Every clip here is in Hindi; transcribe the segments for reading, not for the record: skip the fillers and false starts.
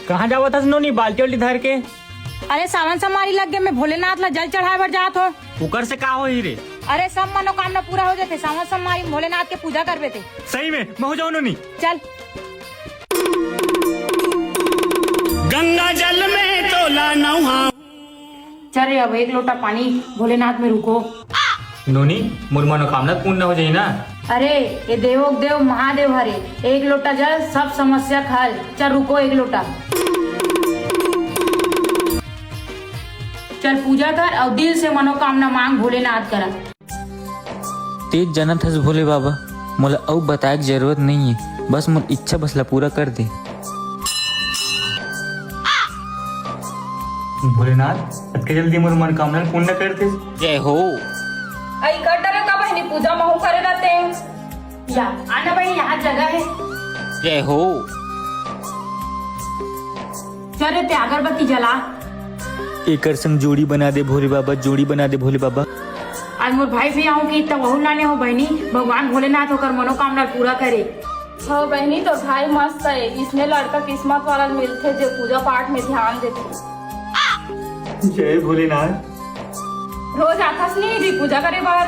कहाँ जावा था नोनी बाल्टी वाल्टी धर के? अरे सावन समारी लग गए, मैं भोलेनाथ ला जल चढ़ाए बर जात हो। कुकर से का हो ही रे? अरे सब मनोकामना पूरा हो जाते, सावन समारी भोलेनाथ के पूजा करवे थे। सही में मैं हो जाऊँ नोनी। चल गंगा जल में तोला नहा। चल अब 1 लोटा पानी भोलेनाथ में रुको। नोनी मोर मनोकामना पूर्ण हो जाई ना? अरे ये देवों देव महादेव हरे, 1 लोटा जल सब समस्या खल। चल रुको 1 लोटा। चल पूजा कर और दिल से मनोकामना मांग, भोलेनाथ करा। तेज जनत हस भोले बाबा, मोला अब बताए की जरूरत नहीं है, बस मोर इच्छा बसला पूरा कर दे। भोलेनाथ इतने जल्दी मोर मनोकामना पूर्ण कर दे। जय हो। आई कर डरे का बहनी पूजा महू करे रहते या आना भाई, यहाँ जगह है। जय हो। चल ते अगरबत्ती जला। एक संग जोड़ी बना दे भोले बाबा, जोड़ी बना दे भोले बाबा। आज मोर भाई भी आऊँ की तब वहू लाने हो बहनी, भगवान भोलेनाथ होकर मनोकामना पूरा करे। हो बहनी तो भाई मस्त है, इसमें लड़का किस्मत वाला मिलते जो पूजा पाठ में ध्यान देते। जय भोलेनाथ। रोज आतास नहीं दी पूजा करे बाहर?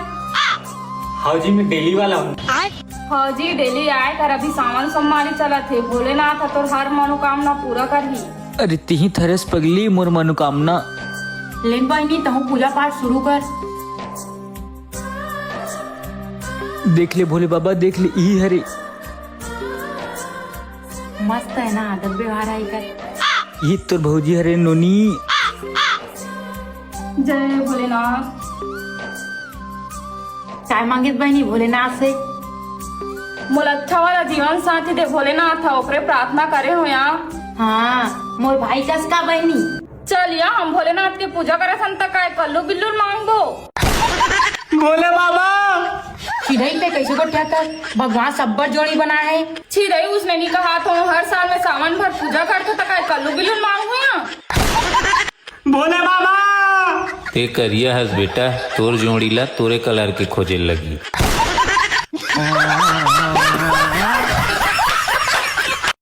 हाँ जी मैं डेली वाला हूँ। हाँ जी डेली आए कर, अभी सावन सोमवारी चला थे। भोलेनाथ तो हर मनोकामना पूरा कर ही। अरे तिही थरस पगली मोर मनोकामना। लेन बहनी तहु पूजा पाठ शुरू कर। देख ले भोले बाबा, देख ले ई हरे। मस्त है ना आदत व्यवहार आई कर। ये तो भौजी हरे नोनी। जय भोलेनाथ। चाय मांगे बहनी भोलेनाथ से। मोला अच्छा वाला जीवन साथी दे भोलेनाथ, ओकरे प्रार्थना करे हो यहाँ। हाँ मोर भाई कस का बहनी। चलिए हम भोलेनाथ के पूजा करे सन तक आए कल्लू बिल्लू मांगबो। भोले बाबा चिड़ई पे कैसे को क्या कर, भगवान सब्बर जोड़ी बना है। छी रही उसने नहीं कहा तो हर साल में सावन भर पूजा करते तक आए कल्लू बिल्लू मांगू यहाँ। भोले बाबा ते करिया हस बेटा, तोर जोड़ीला तोरे कलर के खोजे लगी।